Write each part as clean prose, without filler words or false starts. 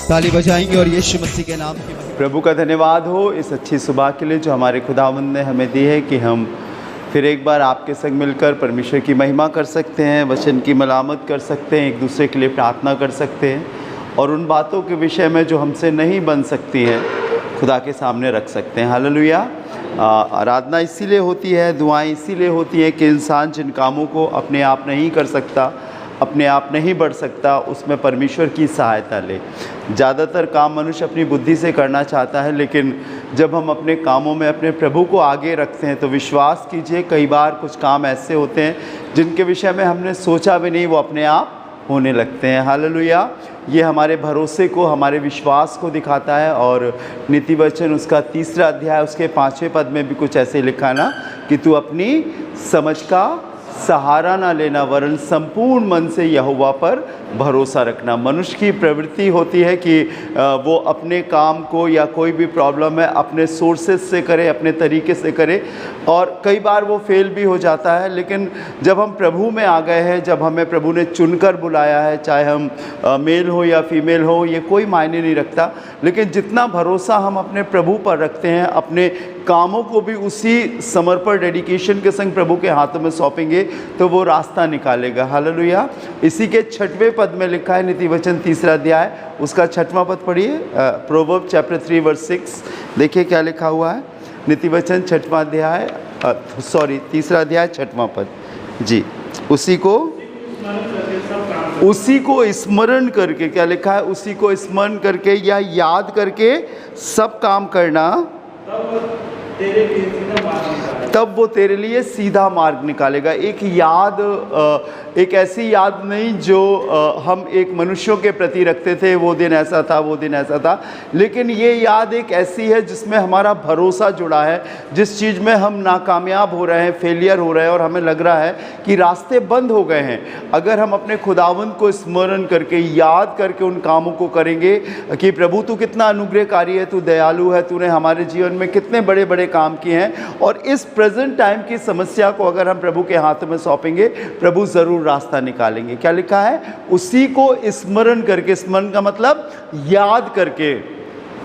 ताली बजाएंगे और यीशु मसीह के नाम की प्रभु का धन्यवाद हो इस अच्छी सुबह के लिए जो हमारे खुदावंद ने हमें दी है कि हम फिर एक बार आपके संग मिलकर परमेश्वर की महिमा कर सकते हैं, वचन की मलामत कर सकते हैं, एक दूसरे के लिए प्रार्थना कर सकते हैं और उन बातों के विषय में जो हमसे नहीं बन सकती हैं खुदा के सामने रख सकते हैं। हालेलुया। आराधना इसीलिए होती है, दुआएं इसीलिए होती हैं कि इंसान जिन कामों को अपने आप नहीं कर सकता, अपने आप नहीं बढ़ सकता, उसमें परमेश्वर की सहायता ले। ज़्यादातर काम मनुष्य अपनी बुद्धि से करना चाहता है, लेकिन जब हम अपने कामों में अपने प्रभु को आगे रखते हैं तो विश्वास कीजिए कई बार कुछ काम ऐसे होते हैं जिनके विषय में हमने सोचा भी नहीं, वो अपने आप होने लगते हैं। हालेलुया। ये हमारे भरोसे को, हमारे विश्वास को दिखाता है। और नीति वचन उसका 3 अध्याय उसके 5वें पद में भी कुछ ऐसे लिखा ना कि तू अपनी समझ का सहारा ना लेना वरन संपूर्ण मन से यहोवा पर भरोसा रखना। मनुष्य की प्रवृत्ति होती है कि वो अपने काम को या कोई भी प्रॉब्लम है अपने सोर्सेस से करे, अपने तरीके से करे और कई बार वो फेल भी हो जाता है। लेकिन जब हम प्रभु में आ गए हैं, जब हमें प्रभु ने चुनकर बुलाया है, चाहे हम मेल हो या फीमेल हो, ये कोई मायने नहीं रखता, लेकिन जितना भरोसा हम अपने प्रभु पर रखते हैं, अपने कामों को भी उसी समर्पण डेडिकेशन के संग प्रभु के हाथों में सौंपेंगे तो वो रास्ता निकालेगा। हालेलुया। इसी के 6वें पद में लिखा है, नीति वचन 3 अध्याय उसका 6वां पद पढ़िए, प्रोवर्ब चैप्टर 3 वर्स 6। देखिए क्या लिखा हुआ है, नीति वचन 6वां अध्याय 3 अध्याय 6वां पद जी। उसी को स्मरण करके, क्या लिखा है, उसी को स्मरण करके या याद करके सब काम करना, तब वो तेरे लिए सीधा मार्ग निकालेगा। एक याद, एक ऐसी याद नहीं जो हम एक मनुष्यों के प्रति रखते थे, वो दिन ऐसा था, वो दिन ऐसा था, लेकिन ये याद एक ऐसी है जिसमें हमारा भरोसा जुड़ा है। जिस चीज़ में हम नाकामयाब हो रहे हैं, फेलियर हो रहे हैं और हमें लग रहा है कि रास्ते बंद हो गए हैं, अगर हम अपने खुदावंद को स्मरण करके, याद करके उन कामों को करेंगे कि प्रभु तू कितना अनुग्रहकारी है, तू दयालु है, तूने हमारे जीवन में कितने बड़े बड़े काम किए हैं, और इस प्रेजेंट टाइम की समस्या को अगर हम प्रभु के हाथ में सौंपेंगे, प्रभु ज़रूर रास्ता निकालेंगे। क्या लिखा है, उसी को स्मरण करके, स्मरण का मतलब याद करके,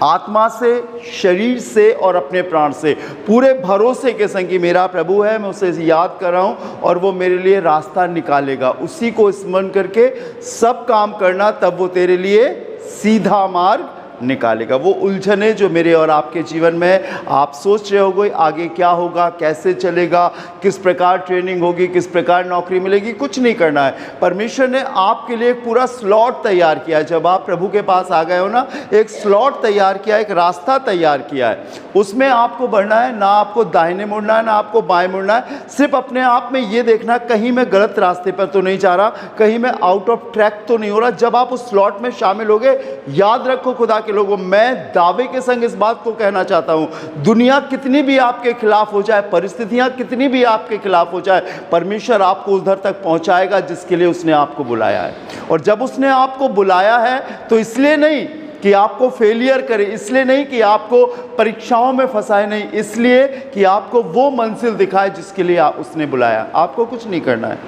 आत्मा से, शरीर से और अपने प्राण से, पूरे भरोसे के संग कि मेरा प्रभु है, मैं उसे याद कर रहा हूँ और वो मेरे लिए रास्ता निकालेगा। उसी को स्मरण करके सब काम करना, तब वो तेरे लिए सीधा मार्ग निकालेगा। वो उलझने जो मेरे और आपके जीवन में आप सोच रहे होगे आगे क्या होगा, कैसे चलेगा, किस प्रकार ट्रेनिंग होगी, किस प्रकार नौकरी मिलेगी, कुछ नहीं करना है। परमेश्वर ने आपके लिए एक पूरा स्लॉट तैयार किया है। जब आप प्रभु के पास आ गए हो ना, एक स्लॉट तैयार किया, एक रास्ता तैयार किया है, उसमें आपको बढ़ना है, ना आपको दाहिने मुड़ना है, ना आपको बाएं मुड़ना है। सिर्फ अपने आप में ये देखना कहीं मैं गलत रास्ते पर तो नहीं जा रहा, कहीं मैं आउट ऑफ ट्रैक तो नहीं हो रहा। जब आप उस स्लॉट में शामिल हो गए, याद रखो खुदा के लोगों, मैं दावे के संग इस बात को कहना चाहता हूं, दुनिया कितनी भी आपके खिलाफ हो जाए, परिस्थितियां कितनी भी आपके खिलाफ हो जाए, परमेश्वर आपको उधर तक पहुंचाएगा जिसके लिए उसने आपको बुलाया है। और जब उसने आपको बुलाया है तो इसलिए नहीं कि आपको फेलियर करे, इसलिए नहीं कि आपको परीक्षाओं में फंसाए, नहीं, इसलिए कि आपको वो मंजिल दिखाए जिसके लिए उसने बुलाया। आपको कुछ नहीं करना है,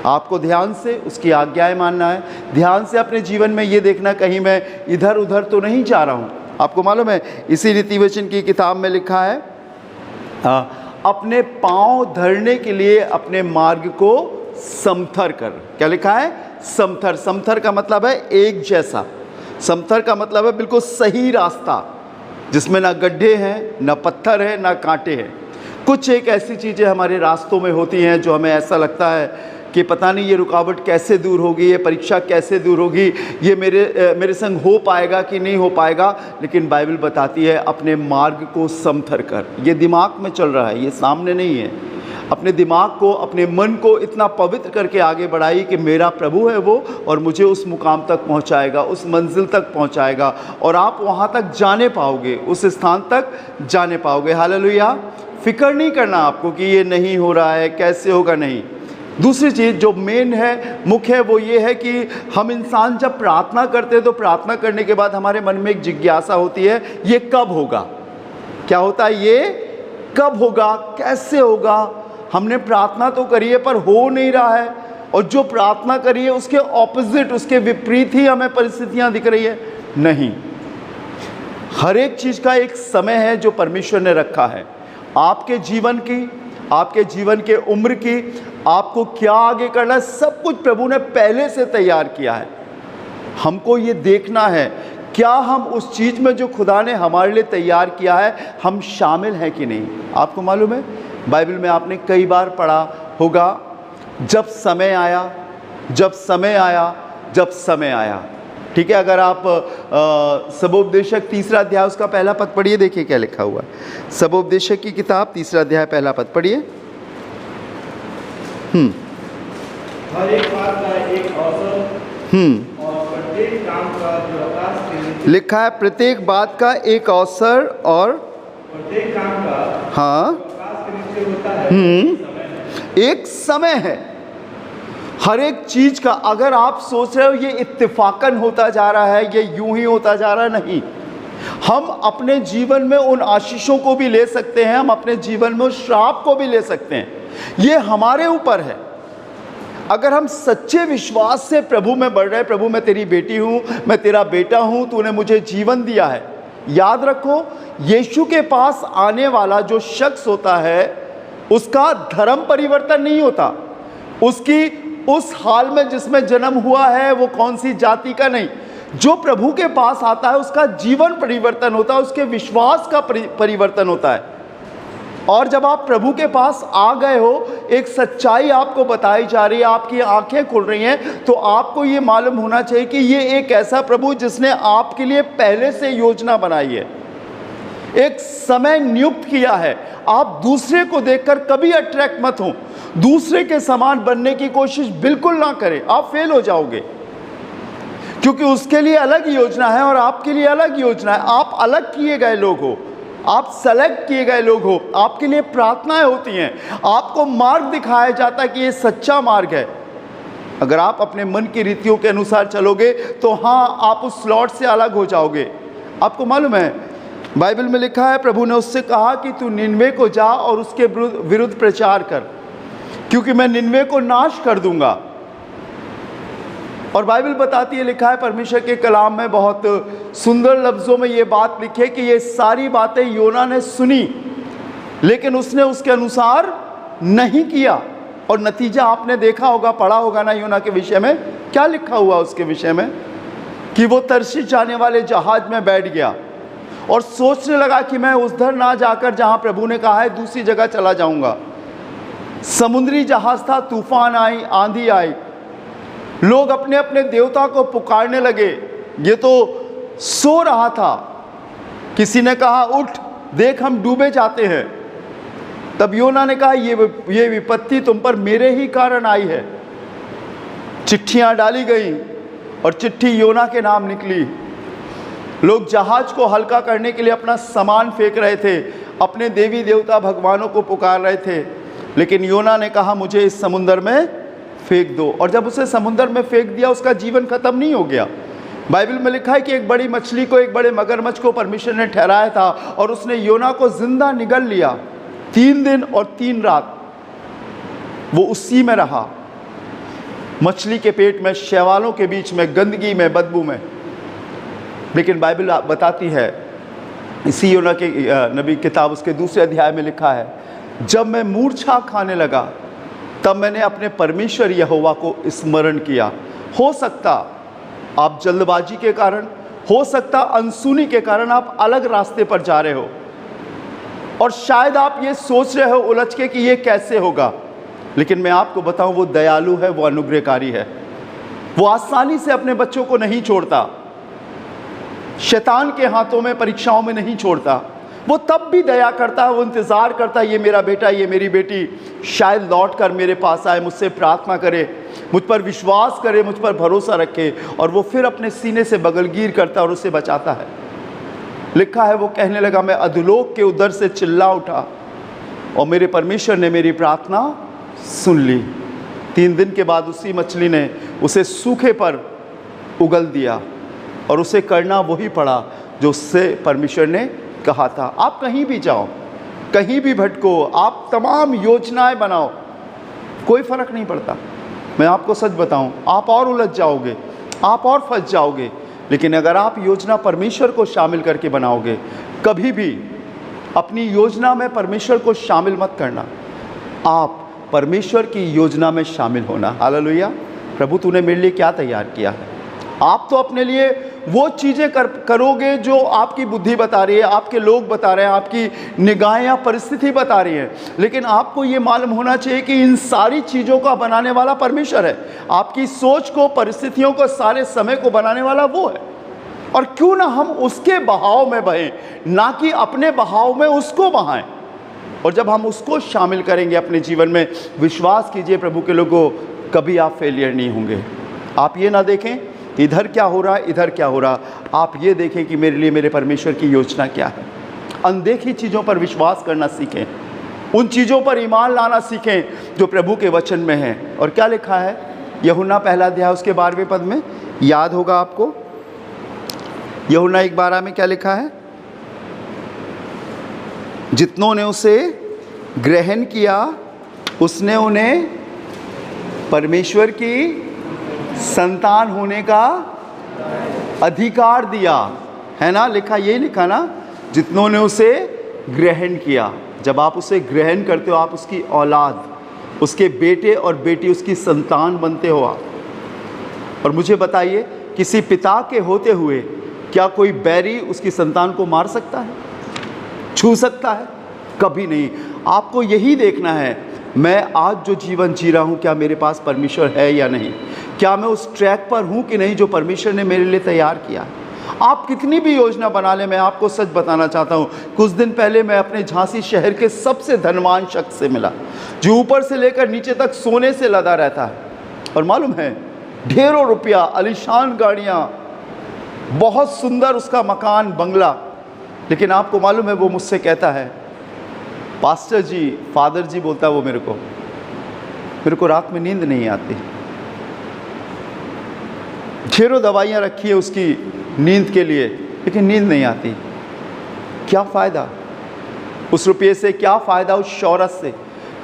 आपको ध्यान से उसकी आज्ञाएं मानना है, ध्यान से अपने जीवन में ये देखना कहीं मैं इधर उधर तो नहीं जा रहा हूँ। आपको मालूम है, इसी नीति वचन की किताब में लिखा है, अपने पांव धरने के लिए अपने मार्ग को समथर कर। क्या लिखा है, समथर। समथर का मतलब है एक जैसा, समथर का मतलब है बिल्कुल सही रास्ता जिसमें ना गड्ढे हैं, ना पत्थर है, ना कांटे हैं। कुछ एक ऐसी चीज़ें हमारे रास्तों में होती हैं जो हमें ऐसा लगता है कि पता नहीं ये रुकावट कैसे दूर होगी, ये परीक्षा कैसे दूर होगी, ये मेरे संग हो पाएगा कि नहीं हो पाएगा। लेकिन बाइबल बताती है अपने मार्ग को समथर कर। ये दिमाग में चल रहा है, ये सामने नहीं है। अपने दिमाग को, अपने मन को इतना पवित्र करके आगे बढ़ाइए कि मेरा प्रभु है वो, और मुझे उस मुकाम तक पहुंचाएगा, उस मंजिल तक पहुंचाएगा, और आप वहां तक जाने पाओगे, उस स्थान तक जाने पाओगे। हालेलुया। फिक्र नहीं करना आपको कि ये नहीं हो रहा है, कैसे होगा, नहीं। दूसरी चीज़ जो मेन है, मुख्य है, वो ये है कि हम इंसान जब प्रार्थना करते हैं तो प्रार्थना करने के बाद हमारे मन में एक जिज्ञासा होती है, ये कब होगा। क्या होता है, ये कब होगा, कैसे होगा। हमने प्रार्थना तो करी है पर हो नहीं रहा है, और जो प्रार्थना करी है उसके ऑपोजिट, उसके विपरीत ही हमें परिस्थितियां दिख रही है। नहीं। हर एक चीज़ का एक समय है जो परमेश्वर ने रखा है। आपके जीवन की, आपके जीवन के उम्र की, आपको क्या आगे करना है, सब कुछ प्रभु ने पहले से तैयार किया है। हमको ये देखना है क्या हम उस चीज़ में जो खुदा ने हमारे लिए तैयार किया है हम शामिल हैं कि नहीं। आपको मालूम है बाइबल में आपने कई बार पढ़ा होगा, जब समय आया, जब समय आया, जब समय आया। ठीक है, अगर आप सबोपदेशक 3 अध्याय उसका पहला पद पढ़िए, देखिए क्या लिखा हुआ है। सबोपदेशक की किताब 3 अध्याय पहला पद पढ़िए। हर एक बात का एक अवसर और प्रत्येक काम का जो आकाश के नीचे, लिखा है प्रत्येक बात का एक अवसर और प्रत्येक काम का हाँ जो आकाश के नीचे होता है एक समय है। हर एक चीज का, अगर आप सोच रहे हो ये इत्तेफाकन होता जा रहा है, ये यूं ही होता जा रहा है, नहीं। हम अपने जीवन में उन आशीषों को भी ले सकते हैं, हम अपने जीवन में उस श्राप को भी ले सकते हैं। ये हमारे ऊपर है। अगर हम सच्चे विश्वास से प्रभु में बढ़ रहे, प्रभु मैं तेरी बेटी हूँ, मैं तेरा बेटा हूँ, तूने मुझे जीवन दिया है। याद रखो, यीशु के पास आने वाला जो शख्स होता है उसका धर्म परिवर्तन नहीं होता, उसकी उस हाल में जिसमें जन्म हुआ है वो कौन सी जाति का नहीं। जो प्रभु के पास आता है उसका जीवन परिवर्तन होता है, उसके विश्वास का परिवर्तन होता है। और जब आप प्रभु के पास आ गए हो, एक सच्चाई आपको बताई जा रही है, आपकी आंखें खुल रही हैं, तो आपको ये मालूम होना चाहिए कि ये एक ऐसा प्रभु जिसने आपके लिए पहले से योजना बनाई है, एक समय नियुक्त किया है। आप दूसरे को देखकर कभी अट्रैक्ट मत हो, दूसरे के समान बनने की कोशिश बिल्कुल ना करें, आप फेल हो जाओगे। क्योंकि उसके लिए अलग योजना है और आपके लिए अलग योजना है। आप अलग किए गए लोग हो, आप सेलेक्ट किए गए लोग हो, आपके लिए प्रार्थनाएं होती हैं, आपको मार्ग दिखाया जाता है कि ये सच्चा मार्ग है। अगर आप अपने मन की रीतियों के अनुसार चलोगे तो हाँ, आप उस स्लॉट से अलग हो जाओगे। आपको मालूम है बाइबल में लिखा है, प्रभु ने उससे कहा कि तू निनवे को जा और उसके विरुद्ध प्रचार कर, क्योंकि मैं निनवे को नाश कर दूंगा। और बाइबल बताती है, लिखा है परमेश्वर के कलाम में बहुत सुंदर लफ्ज़ों में ये बात लिखी है कि ये सारी बातें योना ने सुनी, लेकिन उसने उसके अनुसार नहीं किया। और नतीजा आपने देखा होगा, पढ़ा होगा ना योना के विषय में, क्या लिखा हुआ उसके विषय में, कि वो तर्शीश जाने वाले जहाज में बैठ गया और सोचने लगा कि मैं उधर ना जाकर जहाँ प्रभु ने कहा है दूसरी जगह चला जाऊँगा। समुद्री जहाज था, तूफान आई, आंधी आई, लोग अपने अपने देवता को पुकारने लगे। ये तो सो रहा था, किसी ने कहा उठ देख हम डूबे जाते हैं। तब योना ने कहा ये विपत्ति तुम पर मेरे ही कारण आई है। चिट्ठियां डाली गई और चिट्ठी योना के नाम निकली। लोग जहाज को हल्का करने के लिए अपना सामान फेंक रहे थे, अपने देवी देवता भगवानों को पुकार रहे थे, लेकिन योना ने कहा मुझे इस समुंदर में फेंक दो। और जब उसे समुंदर में फेंक दिया, उसका जीवन खत्म नहीं हो गया। बाइबल में लिखा है कि एक बड़ी मछली को, एक बड़े मगरमच्छ को परमेश्वर ने ठहराया था और उसने योना को जिंदा निगल लिया। 3 दिन और 3 रात वो उसी में रहा, मछली के पेट में, शैवालों के बीच में, गंदगी में, बदबू में। लेकिन बाइबल बताती है, इसी योना के नबी किताब उसके 2 अध्याय में लिखा है, जब मैं मूर्छा खाने लगा तब मैंने अपने परमेश्वर यहोवा को स्मरण किया। हो सकता आप जल्दबाजी के कारण, हो सकता अनसुनी के कारण आप अलग रास्ते पर जा रहे हो और शायद आप ये सोच रहे हो उलझ के कि ये कैसे होगा, लेकिन मैं आपको बताऊं वो दयालु है, वो अनुग्रहकारी है। वो आसानी से अपने बच्चों को नहीं छोड़ता, शैतान के हाथों में, परीक्षाओं में नहीं छोड़ता। वो तब भी दया करता है, वो इंतज़ार करता है ये मेरा बेटा, ये मेरी बेटी शायद लौट कर मेरे पास आए, मुझसे प्रार्थना करे, मुझ पर विश्वास करे, मुझ पर भरोसा रखे, और वो फिर अपने सीने से बगलगीर करता है और उसे बचाता है। लिखा है वो कहने लगा, मैं अधोलोक के उधर से चिल्ला उठा और मेरे परमेश्वर ने मेरी प्रार्थना सुन ली। 3 दिन के बाद उसी मछली ने उसे सूखे पर उगल दिया और उसे करना वही पड़ा जो उससे परमेश्वर ने कहा था। आप कहीं भी जाओ, कहीं भी भटको, आप तमाम योजनाएं बनाओ, कोई फर्क नहीं पड़ता। मैं आपको सच बताऊं, आप और उलझ जाओगे, आप और फंस जाओगे। लेकिन अगर आप योजना परमेश्वर को शामिल करके बनाओगे, कभी भी अपनी योजना में परमेश्वर को शामिल मत करना, आप परमेश्वर की योजना में शामिल होना। हालेलुया। प्रभु तूने मेरे लिए क्या तैयार किया है? आप तो अपने लिए वो चीज़ें करोगे जो आपकी बुद्धि बता रही है, आपके लोग बता रहे हैं, आपकी निगाहें या परिस्थिति बता रही है, लेकिन आपको ये मालूम होना चाहिए कि इन सारी चीज़ों का बनाने वाला परमेश्वर है। आपकी सोच को, परिस्थितियों को, सारे समय को बनाने वाला वो है। और क्यों ना हम उसके बहाव में बहें, ना कि अपने बहाव में उसको बहाएं। और जब हम उसको शामिल करेंगे अपने जीवन में, विश्वास कीजिए प्रभु के लोगों, कभी आप फेलियर नहीं होंगे। आप ये ना देखें इधर क्या हो रहा है, इधर क्या हो रहा, आप ये देखें कि मेरे लिए मेरे परमेश्वर की योजना क्या है। अनदेखी चीज़ों पर विश्वास करना सीखें, उन चीज़ों पर ईमान लाना सीखें जो प्रभु के वचन में है। और क्या लिखा है यूहन्ना पहला अध्याय उसके 12वें पद में, याद होगा आपको, यूहन्ना 1:12 में क्या लिखा है? जितनों ने उसे ग्रहण किया उसने उन्हें परमेश्वर की संतान होने का अधिकार दिया, है ना? लिखा, यही लिखा ना, जितनों ने उसे ग्रहण किया। जब आप उसे ग्रहण करते हो, आप उसकी औलाद, उसके बेटे और बेटी, उसकी संतान बनते हो आप। और मुझे बताइए, किसी पिता के होते हुए क्या कोई बैरी उसकी संतान को मार सकता है, छू सकता है? कभी नहीं। आपको यही देखना है, मैं आज जो जीवन जी रहा हूँ, क्या मेरे पास परमेश्वर है या नहीं? क्या मैं उस ट्रैक पर हूँ कि नहीं जो परमेश्वर ने मेरे लिए तैयार किया? आप कितनी भी योजना बना लें, मैं आपको सच बताना चाहता हूँ, कुछ दिन पहले मैं अपने झांसी शहर के सबसे धनवान शख्स से मिला, जो ऊपर से लेकर नीचे तक सोने से लदा रहता है। और मालूम है, ढेरों रुपया, आलीशान गाड़ियाँ, बहुत सुंदर उसका मकान, बंगला। लेकिन आपको मालूम है, वो मुझसे कहता है, पास्टर जी, फादर जी बोलता है वो मेरे को रात में नींद नहीं आती। ढेरों दवाइयाँ रखी है उसकी नींद के लिए, लेकिन नींद नहीं आती। क्या फ़ायदा उस रुपये से? क्या फ़ायदा उस शौहरत से?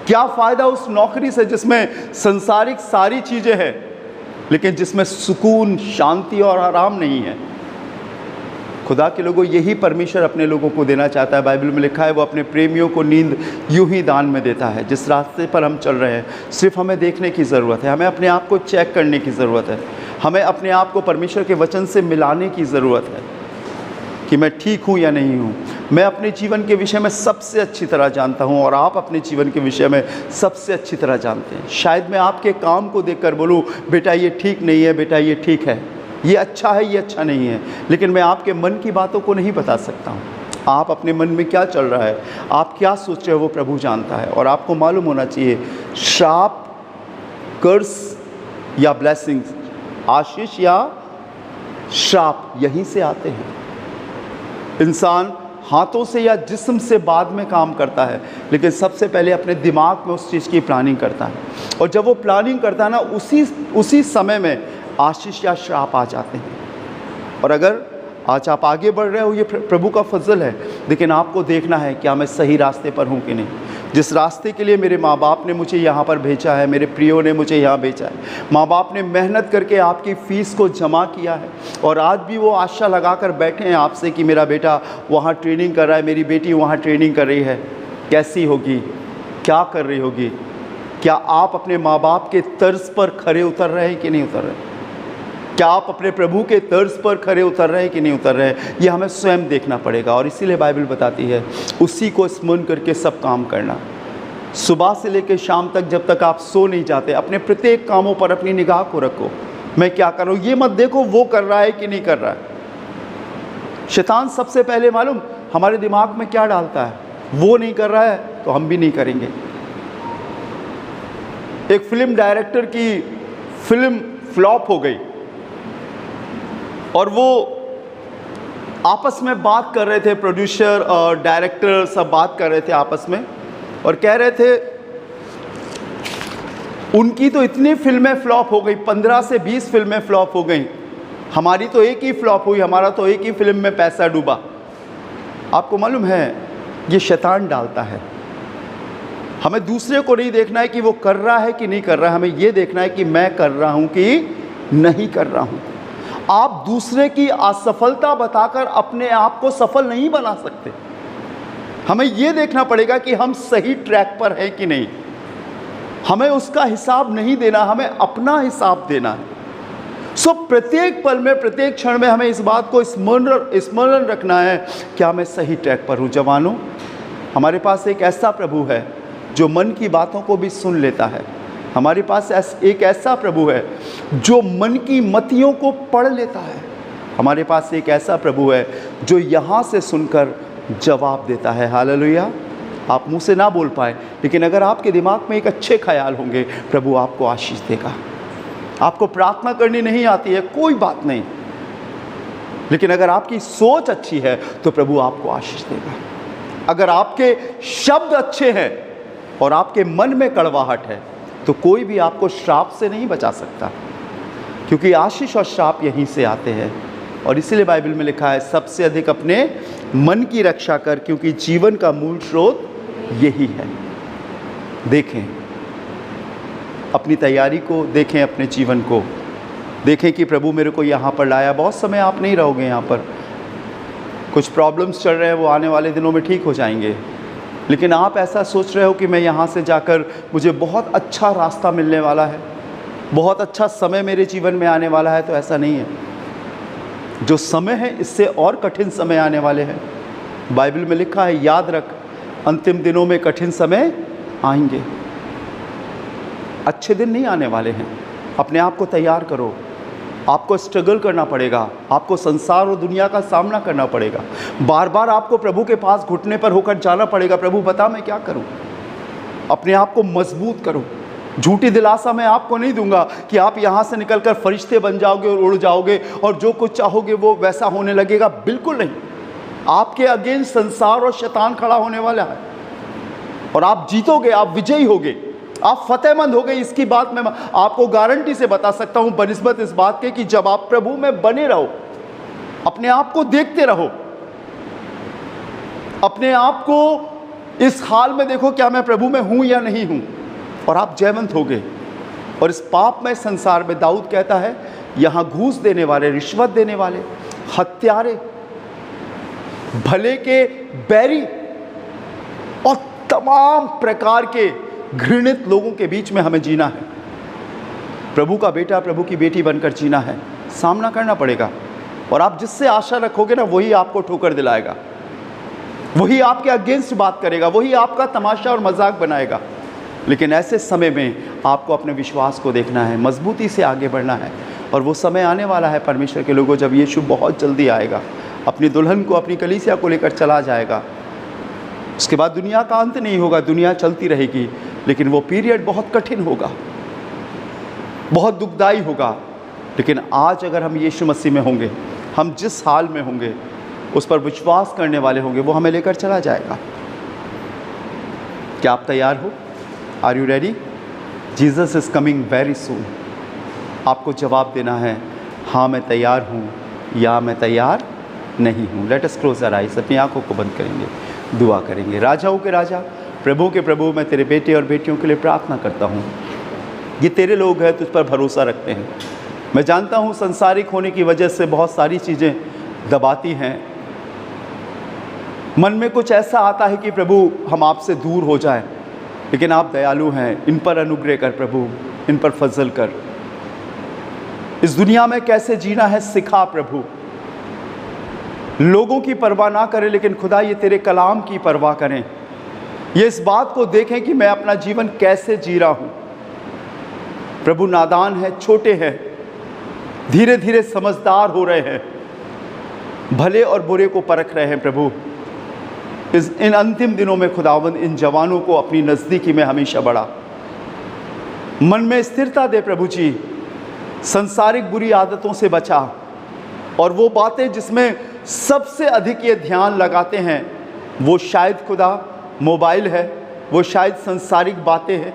क्या फ़ायदा उस नौकरी से जिसमें संसारिक सारी चीज़ें हैं, लेकिन जिसमें सुकून, शांति और आराम नहीं है? खुदा के लोगों, यही परमेश्वर अपने लोगों को देना चाहता है। बाइबल में लिखा है, वो अपने प्रेमियों को नींद यूं ही दान में देता है। जिस रास्ते पर हम चल रहे हैं, सिर्फ हमें देखने की ज़रूरत है, हमें अपने आप को चेक करने की ज़रूरत है, हमें अपने आप को परमेश्वर के वचन से मिलाने की ज़रूरत है कि मैं ठीक हूँ या नहीं हूँ। मैं अपने जीवन के विषय में सबसे अच्छी तरह जानता हूँ, और आप अपने जीवन के विषय में सबसे अच्छी तरह जानते हैं। शायद मैं आपके काम को देखकर बोलूँ, बेटा ये ठीक नहीं है, बेटा ये ठीक है, ये अच्छा है, ये अच्छा नहीं है, लेकिन मैं आपके मन की बातों को नहीं बता सकता हूँ। आप अपने मन में क्या चल रहा है, आप क्या सोच रहे हो, वो प्रभु जानता है। और आपको मालूम होना चाहिए, श्राप, कर्स या ब्लेसिंग्स, आशीष या श्राप, यहीं से आते हैं। इंसान हाथों से या जिस्म से बाद में काम करता है, लेकिन सबसे पहले अपने दिमाग में उस चीज़ की प्लानिंग करता है। और जब वो प्लानिंग करता है ना, उसी समय में आशीष या श्राप आ जाते हैं। और अगर आज आप आगे बढ़ रहे हो, ये प्रभु का फजल है, लेकिन आपको देखना है क्या मैं सही रास्ते पर हूँ कि नहीं। जिस रास्ते के लिए मेरे माँ बाप ने मुझे यहाँ पर भेजा है, मेरे प्रियो ने मुझे यहाँ भेजा है, माँ बाप ने मेहनत करके आपकी फ़ीस को जमा किया है, और आज भी वो आशा लगा कर बैठे हैं आपसे कि मेरा बेटा वहाँ ट्रेनिंग कर रहा है, मेरी बेटी वहाँ ट्रेनिंग कर रही है, कैसी होगी, क्या कर रही होगी। क्या आप अपने माँ बाप के तर्ज पर खरे उतर रहे हैं कि नहीं उतर रहे? क्या आप अपने प्रभु के तर्ज पर खरे उतर रहे हैं कि नहीं उतर रहे हैं? ये हमें स्वयं देखना पड़ेगा। और इसीलिए बाइबल बताती है, उसी को स्मरण करके सब काम करना। सुबह से लेकर शाम तक, जब तक आप सो नहीं जाते, अपने प्रत्येक कामों पर अपनी निगाह को रखो। मैं क्या कर रहा हूँ, ये मत देखो वो कर रहा है कि नहीं कर रहा है। शैतान सबसे पहले मालूम हमारे दिमाग में क्या डालता है, वो नहीं कर रहा है तो हम भी नहीं करेंगे। एक फिल्म डायरेक्टर की फिल्म फ्लॉप हो गई, और वो आपस में बात कर रहे थे, प्रोड्यूसर और डायरेक्टर सब बात कर रहे थे आपस में, और कह रहे थे उनकी तो इतनी फिल्में फ्लॉप हो गई, 15 से 20 फिल्में फ्लॉप हो गई, हमारी तो एक ही फ्लॉप हुई, हमारा तो एक ही फिल्म में पैसा डूबा। आपको मालूम है, ये शैतान डालता है। हमें दूसरे को नहीं देखना है कि वो कर रहा है कि नहीं कर रहा है, हमें ये देखना है कि मैं कर रहा हूँ कि नहीं कर रहा हूँ। आप दूसरे की असफलता बताकर अपने आप को सफल नहीं बना सकते। हमें यह देखना पड़ेगा कि हम सही ट्रैक पर हैं कि नहीं। हमें उसका हिसाब नहीं देना, हमें अपना हिसाब देना है। प्रत्येक पल में, प्रत्येक क्षण में हमें इस बात को स्मरण रखना है, क्या मैं सही ट्रैक पर हूँ। जवानों, हमारे पास एक ऐसा प्रभु है जो मन की बातों को भी सुन लेता है। हमारे पास एक ऐसा प्रभु है जो मन की मतियों को पढ़ लेता है। हमारे पास एक ऐसा प्रभु है जो यहाँ से सुनकर जवाब देता है। हालेलुया। आप मुंह से ना बोल पाए, लेकिन अगर आपके दिमाग में एक अच्छे ख्याल होंगे, प्रभु आपको आशीष देगा। आपको प्रार्थना करनी नहीं आती है, कोई बात नहीं, लेकिन अगर आपकी सोच अच्छी है तो प्रभु आपको आशीष देगा। अगर आपके शब्द अच्छे हैं और आपके मन में कड़वाहट है तो कोई भी आपको श्राप से नहीं बचा सकता, क्योंकि आशीष और श्राप यहीं से आते हैं। और इसीलिए बाइबल में लिखा है, सबसे अधिक अपने मन की रक्षा कर, क्योंकि जीवन का मूल स्रोत यही है। देखें अपनी तैयारी को, देखें अपने जीवन को, देखें कि प्रभु मेरे को यहाँ पर लाया। बहुत समय आप नहीं रहोगे यहाँ पर, कुछ प्रॉब्लम्स चल रहे हैं, वो आने वाले दिनों में ठीक हो जाएंगे। लेकिन आप ऐसा सोच रहे हो कि मैं यहाँ से जाकर मुझे बहुत अच्छा रास्ता मिलने वाला है, बहुत अच्छा समय मेरे जीवन में आने वाला है, तो ऐसा नहीं है। जो समय है इससे और कठिन समय आने वाले हैं। बाइबल में लिखा है, याद रख, अंतिम दिनों में कठिन समय आएंगे, अच्छे दिन नहीं आने वाले हैं। अपने आप को तैयार करो। आपको स्ट्रगल करना पड़ेगा, आपको संसार और दुनिया का सामना करना पड़ेगा। बार बार आपको प्रभु के पास घुटने पर होकर जाना पड़ेगा, प्रभु बता मैं क्या करूं। अपने आप को मजबूत करो। झूठी दिलासा मैं आपको नहीं दूंगा कि आप यहाँ से निकलकर फरिश्ते बन जाओगे और उड़ जाओगे और जो कुछ चाहोगे वो वैसा होने लगेगा। बिल्कुल नहीं। आपके अगेंस्ट संसार और शैतान खड़ा होने वाला है और आप जीतोगे, आप विजयी होगे, आप फतेहमंद हो गए। इसकी बात मैं आपको गारंटी से बता सकता हूं, बनिस्बत इस बात के कि जब आप प्रभु में बने रहो, अपने आप को देखते रहो, अपने आप को इस हाल में देखो, क्या मैं प्रभु में हूं या नहीं हूं, और आप जयवंत हो गए। और इस पापमय संसार में दाऊद कहता है, यहां घूस देने वाले, रिश्वत देने वाले, हत्यारे, भले के बैरी और तमाम प्रकार के घृणित लोगों के बीच में हमें जीना है। प्रभु का बेटा, प्रभु की बेटी बनकर जीना है। सामना करना पड़ेगा, और आप जिससे आशा रखोगे ना, वही आपको ठोकर दिलाएगा, वही आपके अगेंस्ट बात करेगा, वही आपका तमाशा और मजाक बनाएगा। लेकिन ऐसे समय में आपको अपने विश्वास को देखना है, मजबूती से आगे बढ़ना है। और वो समय आने वाला है परमेश्वर के लोगों, जब यीशु बहुत जल्दी आएगा, अपनी दुल्हन को, अपनी कलीसिया को लेकर चला जाएगा। उसके बाद दुनिया का अंत नहीं होगा, दुनिया चलती रहेगी, लेकिन वो पीरियड बहुत कठिन होगा, बहुत दुखदाई होगा। लेकिन आज अगर हम यीशु मसीह में होंगे, हम जिस हाल में होंगे उस पर विश्वास करने वाले होंगे, वो हमें लेकर चला जाएगा। क्या आप तैयार हो? Are you ready? Jesus is coming very soon. आपको जवाब देना है, हाँ मैं तैयार हूँ या मैं तैयार नहीं हूँ। Let us close our eyes. अपनी आंखों को बंद करेंगे, दुआ करेंगे। राजाओं के राजा, प्रभु के प्रभु, मैं तेरे बेटे और बेटियों के लिए प्रार्थना करता हूँ। ये तेरे लोग हैं, तुझ पर भरोसा रखते हैं। मैं जानता हूँ संसारिक होने की वजह से बहुत सारी चीज़ें दबाती हैं, मन में कुछ ऐसा आता है कि प्रभु हम आपसे दूर हो जाएं, लेकिन आप दयालु हैं। इन पर अनुग्रह कर प्रभु, इन पर फजल कर। इस दुनिया में कैसे जीना है सिखा प्रभु। लोगों की परवाह ना करें, लेकिन खुदा ये तेरे कलाम की परवाह करें। ये इस बात को देखें कि मैं अपना जीवन कैसे जी रहा हूँ। प्रभु नादान है, छोटे हैं, धीरे धीरे समझदार हो रहे हैं, भले और बुरे को परख रहे हैं। प्रभु इन अंतिम दिनों में खुदावंद इन जवानों को अपनी नज़दीकी में हमेशा बढ़ा, मन में स्थिरता दे प्रभु जी। संसारिक बुरी आदतों से बचा, और वो बातें जिसमें सबसे अधिक ये ध्यान लगाते हैं वो शायद खुदा मोबाइल है, वो शायद संसारिक बातें हैं,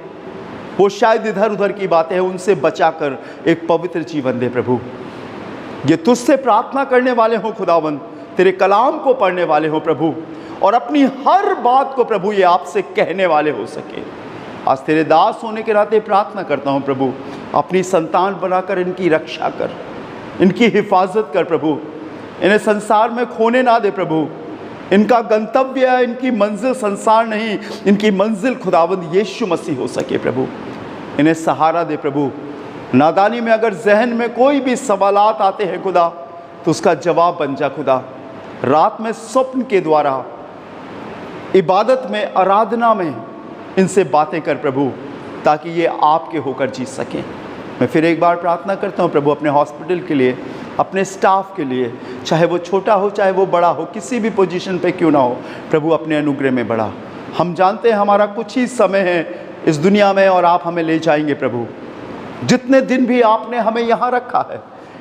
वो शायद इधर उधर की बातें हैं। उनसे बचाकर एक पवित्र जीवन दे प्रभु। ये तुझसे प्रार्थना करने वाले हों खुदावंद, तेरे कलाम को पढ़ने वाले हों प्रभु, और अपनी हर बात को प्रभु ये आपसे कहने वाले हो सके। आज तेरे दास होने के नाते प्रार्थना करता हूँ प्रभु, अपनी संतान बनाकर इनकी रक्षा कर, इनकी हिफाजत कर प्रभु, इन्हें संसार में खोने ना दे प्रभु। इनका गंतव्य है, इनकी मंजिल संसार नहीं, इनकी मंजिल खुदावंद यीशु मसीह हो सके प्रभु। इन्हें सहारा दे प्रभु। नादानी में अगर जहन में कोई भी सवालात आते हैं खुदा, तो उसका जवाब बन जा खुदा। रात में स्वप्न के द्वारा, इबादत में, आराधना में इनसे बातें कर प्रभु, ताकि ये आपके होकर जी सकें। मैं फिर एक बार प्रार्थना करता हूँ प्रभु अपने हॉस्पिटल के लिए, अपने स्टाफ के लिए, चाहे वो छोटा हो चाहे वो बड़ा हो, किसी भी पोजीशन पे क्यों ना हो प्रभु, अपने अनुग्रह में बढ़ा। हम जानते हैं हमारा कुछ ही समय है इस दुनिया में और आप हमें ले जाएंगे प्रभु। जितने दिन भी आपने हमें यहाँ रखा है,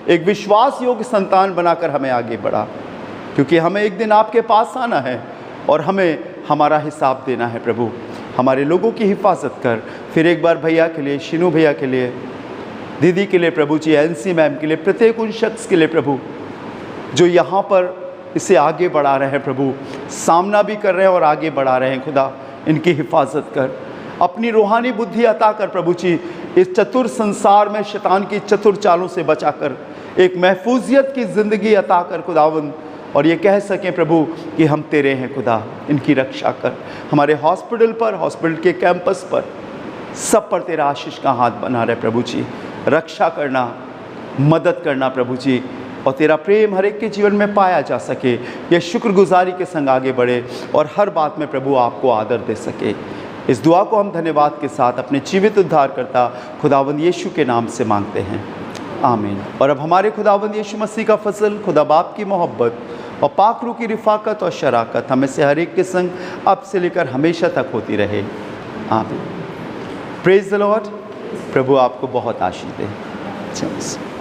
एक विश्वास योग्य संतान बनाकर हमें आगे बढ़ा, क्योंकि हमें एक दिन आपके पास आना है और हमें हमारा हिसाब देना है प्रभु। हमारे लोगों की हिफाजत कर। फिर एक बार भैया के लिए, शिनू भैया के लिए, दीदी के लिए प्रभु जी, एनसी मैम के लिए, प्रत्येक उन शख्स के लिए प्रभु जो यहाँ पर इसे आगे बढ़ा रहे हैं प्रभु, सामना भी कर रहे हैं और आगे बढ़ा रहे हैं खुदा, इनकी हिफाजत कर। अपनी रूहानी बुद्धि अता कर प्रभु जी, इस चतुर संसार में शैतान की चतुर चालों से बचाकर एक महफूजियत की ज़िंदगी अता कर खुदावंद, और ये कह सकें प्रभु कि हम तेरे हैं खुदा। इनकी रक्षा कर। हमारे हॉस्पिटल पर, हॉस्पिटल के कैंपस पर, सब पर तेरा आशीष का हाथ बना रहे प्रभु जी। रक्षा करना, मदद करना प्रभु जी, और तेरा प्रेम हर एक के जीवन में पाया जा सके। ये शुक्रगुजारी के संग आगे बढ़े और हर बात में प्रभु आपको आदर दे सके। इस दुआ को हम धन्यवाद के साथ अपने जीवित उद्धारकर्ता खुदावंद यीशु के नाम से मांगते हैं, आमीन। और अब हमारे खुदावंद यीशु मसीह का फजल, खुदा बाप की मोहब्बत और पाक रूह की रिफाकत और शराकत हमें से हर एक के संग अब से लेकर हमेशा तक होती रहे, आमीन। Praise the Lord. प्रभु आपको बहुत आशीष दे।